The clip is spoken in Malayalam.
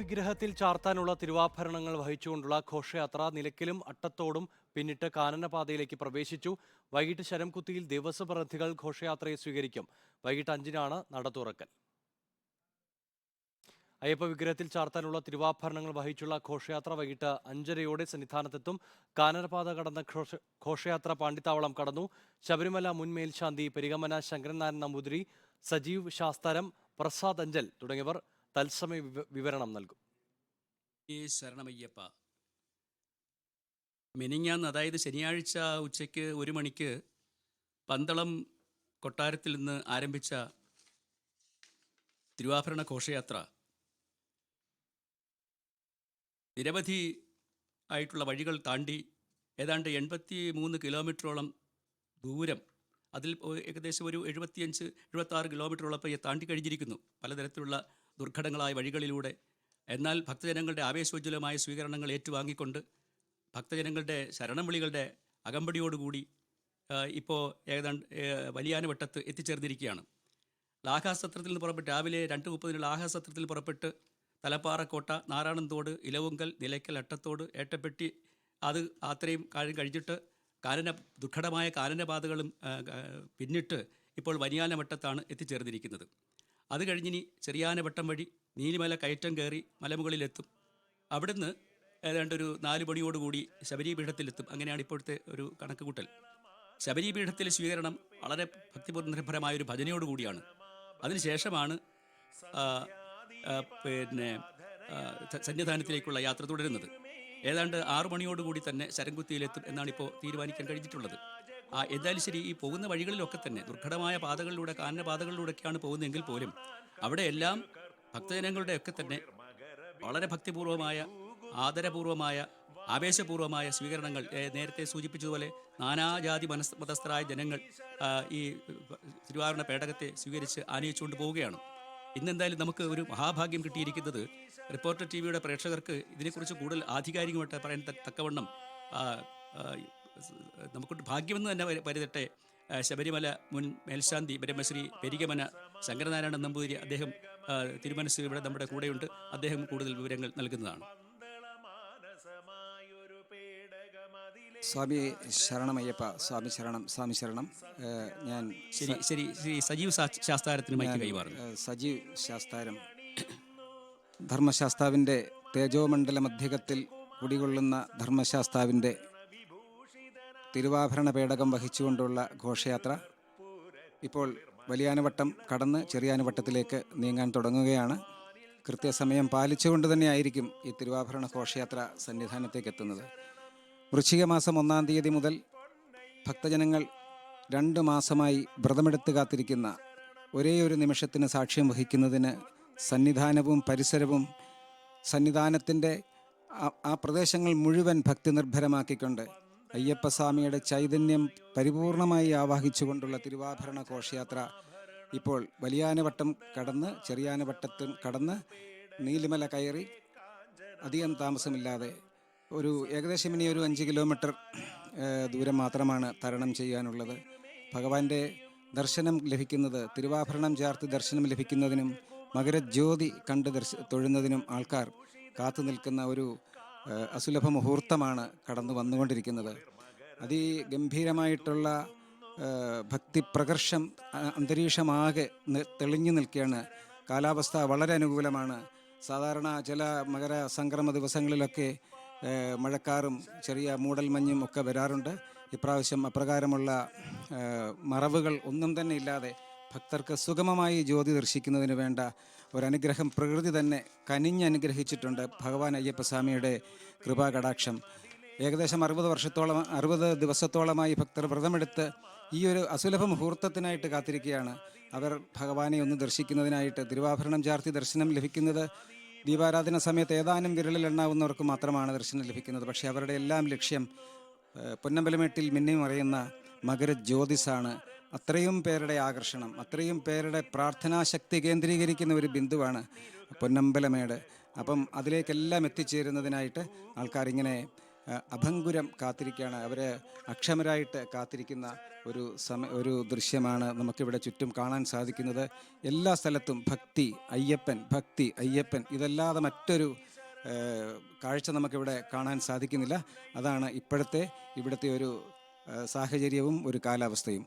വിഗ്രഹത്തിൽ ചാർത്താനുള്ള തിരുവാഭരണങ്ങൾ വഹിച്ചുകൊണ്ടുള്ള ഘോഷയാത്ര നിലയ്ക്കലും അട്ടത്തോടും പിന്നിട്ട് കാനനപാതയിലേക്ക് പ്രവേശിച്ചു. വൈകിട്ട് ശരംകുത്തിയിൽ ദേവസ്വപ്രതിനിധികൾ ഘോഷയാത്രയെ സ്വീകരിക്കും. വൈകിട്ട് 5-നാണ് നട തുറക്കൽ. അയ്യപ്പ വിഗ്രഹത്തിൽ ചാർത്താനുള്ള തിരുവാഭരണങ്ങൾ വഹിച്ചുള്ള ഘോഷയാത്ര വൈകിട്ട് 5:30 സന്നിധാനത്തെത്തും. കാനനപാത കടന്ന ഘോഷയാത്ര പാണ്ടിത്താവളം കടന്നു. ശബരിമല മുൻ മേൽശാന്തി പെരിങ്ങമന ശങ്കരനാരായണൻ നമ്പൂതിരി, സജീവ് ശാസ്താരം, പ്രസാദ് അഞ്ചൽ തുടങ്ങിയവർ തത്സമയ വിവരണം നൽകും. ഈ ശരണമയ്യപ്പ, മെനിഞ്ഞാന്ന് അതായത് ശനിയാഴ്ച ഉച്ചയ്ക്ക് 1 മണിക്ക് പന്തളം കൊട്ടാരത്തിൽ നിന്ന് ആരംഭിച്ച തിരുവാഭരണ ഘോഷയാത്ര നിരവധി ആയിട്ടുള്ള വഴികൾ താണ്ടി ഏതാണ്ട് 83 കിലോമീറ്ററോളം ദൂരം, അതിൽ ഏകദേശം ഒരു 75-76 കിലോമീറ്ററോളം താണ്ടി കഴിഞ്ഞിരിക്കുന്നു. പലതരത്തിലുള്ള ദുർഘടങ്ങളായ വഴികളിലൂടെ. എന്നാൽ ഭക്തജനങ്ങളുടെ ആവേശോജ്വലമായ സ്വീകരണങ്ങൾ ഏറ്റുവാങ്ങിക്കൊണ്ട് ഭക്തജനങ്ങളുടെ ശരണം വിളികളുടെ അകമ്പടിയോടുകൂടി ഇപ്പോൾ ഏതാണ്ട് വലിയാനവട്ടത്ത് എത്തിച്ചേർന്നിരിക്കുകയാണ്. ലാഹാസത്രത്തിൽ നിന്ന് പുറപ്പെട്ട് രാവിലെ 2:30 ലാഹാസത്രത്തിൽ പുറപ്പെട്ട് തലപ്പാറക്കോട്ട, നാരായണൻതോട്, ഇലവുങ്കൽ, നിലയ്ക്കൽ, അട്ടത്തോട്, ഏട്ടപ്പെട്ടി, അത് അത്രയും കാര്യം കഴിഞ്ഞിട്ട് ദുർഘടമായ കാനനപാതകളും പിന്നിട്ട് ഇപ്പോൾ വലിയാനവട്ടത്താണ് എത്തിച്ചേർന്നിരിക്കുന്നത്. അത് കഴിഞ്ഞിനി ചെറിയാനവട്ടം വഴി നീലിമല കയറ്റം കയറി മലമുകളിലെത്തും. അവിടുന്ന് ഏതാണ്ട് ഒരു 4 മണിയോടുകൂടി ശബരിപീഠത്തിലെത്തും. അങ്ങനെയാണ് ഇപ്പോഴത്തെ ഒരു കണക്കുകൂട്ടൽ. ശബരിപീഠത്തിലെ സ്വീകരണം വളരെ ഭക്തിനിർഭരമായൊരു ഭജനയോടുകൂടിയാണ്. അതിനുശേഷമാണ് സന്നിധാനത്തിലേക്കുള്ള യാത്ര തുടരുന്നത്. ഏതാണ്ട് 6 മണിയോടുകൂടി തന്നെ ശരംകുത്തിയിലെത്തും എന്നാണ് ഇപ്പോൾ തീരുമാനിക്കാൻ കഴിഞ്ഞിട്ടുള്ളത്. എന്തായാലും ശരി, ഈ പോകുന്ന വഴികളിലൊക്കെ തന്നെ ദുർഘടമായ പാതകളിലൂടെ, കാനനപാതകളിലൂടെയൊക്കെയാണ് പോകുന്നതെങ്കിൽ പോലും അവിടെയെല്ലാം ഭക്തജനങ്ങളുടെയൊക്കെ തന്നെ വളരെ ഭക്തിപൂർവമായ, ആദരപൂർവമായ, ആവേശപൂർവമായ സ്വീകരണങ്ങൾ, നേരത്തെ സൂചിപ്പിച്ചതുപോലെ നാനാജാതി മതസ്ഥരായ ജനങ്ങൾ ഈ തിരുവാഭരണ പേടകത്തെ സ്വീകരിച്ച് ആനയിച്ചുകൊണ്ട് പോവുകയാണ്. ഇന്നെന്തായാലും നമുക്ക് ഒരു മഹാഭാഗ്യം കിട്ടിയിരിക്കുന്നത് റിപ്പോർട്ടർ ടിവിയുടെ പ്രേക്ഷകർക്ക് ഇതിനെക്കുറിച്ച് കൂടുതൽ ആധികാരികമായിട്ട് പറയാൻ തക്കവണ്ണം നമുക്കൊണ്ട് ഭാഗ്യമെന്ന് തന്നെ കരുതട്ടെ. ശബരിമല മുൻ മേൽശാന്തി ബ്രഹ്മശ്രീ പെരിങ്ങമന ശങ്കരനാരായണൻ നമ്പൂതിരി, അദ്ദേഹം തിരുമനസ് ഇവിടെ നമ്മുടെ കൂടെയുണ്ട്. അദ്ദേഹം കൂടുതൽ വിവരങ്ങൾ നൽകുന്നതാണ്. സ്വാമി ശരണമയ്യപ്പ. സ്വാമി ശരണം, സ്വാമി ശരണം. ഞാൻ ശരി ശരി ശ്രീ സജീവ് ശാസ്താരത്തിന് മൈക്ക് കൈമാറുന്നു. സജീവ് ശാസ്താരം, ധർമ്മശാസ്താവിൻ്റെ തേജോമണ്ഡല മധ്യകത്തിൽ കുടികൊള്ളുന്ന ധർമ്മശാസ്താവിൻ്റെ തിരുവാഭരണ പേടകം വഹിച്ചുകൊണ്ടുള്ള ഘോഷയാത്ര ഇപ്പോൾ വലിയാനവട്ടം കടന്ന് ചെറിയാനവട്ടത്തിലേക്ക് നീങ്ങാൻ തുടങ്ങുകയാണ്. കൃത്യസമയം പാലിച്ചുകൊണ്ട് തന്നെയായിരിക്കും ഈ തിരുവാഭരണ ഘോഷയാത്ര സന്നിധാനത്തേക്ക് എത്തുന്നത്. വൃശ്ചിക മാസം 1-ാം തീയതി മുതൽ ഭക്തജനങ്ങൾ 2 മാസമായി വ്രതമെടുത്ത് കാത്തിരിക്കുന്ന ഒരേ ഒരു നിമിഷത്തിന് സാക്ഷ്യം വഹിക്കുന്നതിന് സന്നിധാനവും പരിസരവും സന്നിധാനത്തിൻ്റെ ആ പ്രദേശങ്ങൾ മുഴുവൻ ഭക്തി നിർഭരമാക്കിക്കൊണ്ട് അയ്യപ്പസ്വാമിയുടെ ചൈതന്യം പരിപൂർണമായി ആവാഹിച്ചുകൊണ്ടുള്ള തിരുവാഭരണ ഘോഷയാത്ര ഇപ്പോൾ വലിയാനവട്ടം കടന്ന് ചെറിയാനവട്ടത്തും കടന്ന് നീലിമല കയറി അധികം താമസമില്ലാതെ ഏകദേശം ഇനി ഒരു 5 കിലോമീറ്റർ ദൂരം മാത്രമാണ് തരണം ചെയ്യാനുള്ളത്. ഭഗവാന്റെ ദർശനം ലഭിക്കുന്നത്, തിരുവാഭരണം ചാർത്തി ദർശനം ലഭിക്കുന്നതിനും മകരജ്യോതി കണ്ട് തൊഴുന്നതിനും ആൾക്കാർ കാത്തു നിൽക്കുന്ന ഒരു അസുലഭ മുഹൂർത്തമാണ് കടന്നു വന്നുകൊണ്ടിരിക്കുന്നത്. അതിഗംഭീരമായിട്ടുള്ള ഭക്തിപ്രകർഷം അന്തരീക്ഷമാകെ തെളിഞ്ഞു നിൽക്കുകയാണ്. കാലാവസ്ഥ വളരെ അനുകൂലമാണ്. സാധാരണ ചില മകര സംക്രമ ദിവസങ്ങളിലൊക്കെ മഴക്കാറും ചെറിയ മൂടൽമഞ്ഞും ഒക്കെ വരാറുണ്ട്. ഇപ്രാവശ്യം അപ്രകാരമുള്ള മറവുകൾ ഒന്നും തന്നെ ഇല്ലാതെ ഭക്തർക്ക് സുഗമമായി ജ്യോതി ദർശിക്കുന്നതിന് വേണ്ട ഒരനുഗ്രഹം പ്രകൃതി തന്നെ കനിഞ്ഞനുഗ്രഹിച്ചിട്ടുണ്ട്. ഭഗവാൻ അയ്യപ്പസ്വാമിയുടെ കൃപാകടാക്ഷം. ഏകദേശം 60 ദിവസത്തോളമായി ഭക്തർ വ്രതമെടുത്ത് ഈ ഒരു അസുലഭ മുഹൂർത്തത്തിനായിട്ട് കാത്തിരിക്കുകയാണ്. അവർ ഭഗവാനെ ഒന്ന് ദർശിക്കുന്നതിനായിട്ട്. തിരുവാഭരണം ചാർത്തി ദർശനം ലഭിക്കുന്നത് ദീപാരാധന സമയത്ത് ഏതാനും വിരലിൽ എണ്ണാവുന്നവർക്ക് മാത്രമാണ് ദർശനം ലഭിക്കുന്നത്. പക്ഷേ അവരുടെ എല്ലാം ലക്ഷ്യം പൊന്നമ്പലമേട്ടിൽ മിന്നി മറയുന്ന മകരജ്യോതിസാണ്. അത്രയും പേരുടെ ആകർഷണം, അത്രയും പേരുടെ പ്രാർത്ഥനാശക്തി കേന്ദ്രീകരിക്കുന്ന ഒരു ബിന്ദുവാണ് പൊന്നമ്പലമേട്. അപ്പം അതിലേക്കെല്ലാം എത്തിച്ചേരുന്നതിനായിട്ട് ആൾക്കാരിങ്ങനെ അഭംഗുരം കാത്തിരിക്കുകയാണ്, അവരെ അക്ഷമരായിട്ട് കാത്തിരിക്കുന്ന ഒരു ദൃശ്യമാണ് നമുക്കിവിടെ ചുറ്റും കാണാൻ സാധിക്കുന്നത്. എല്ലാ സ്ഥലത്തും ഭക്തി അയ്യപ്പൻ ഇതല്ലാതെ മറ്റൊരു കാഴ്ച നമുക്കിവിടെ കാണാൻ സാധിക്കുന്നില്ല. അതാണ് ഇവിടുത്തെ ഒരു സാഹചര്യവും ഒരു കാലാവസ്ഥയും.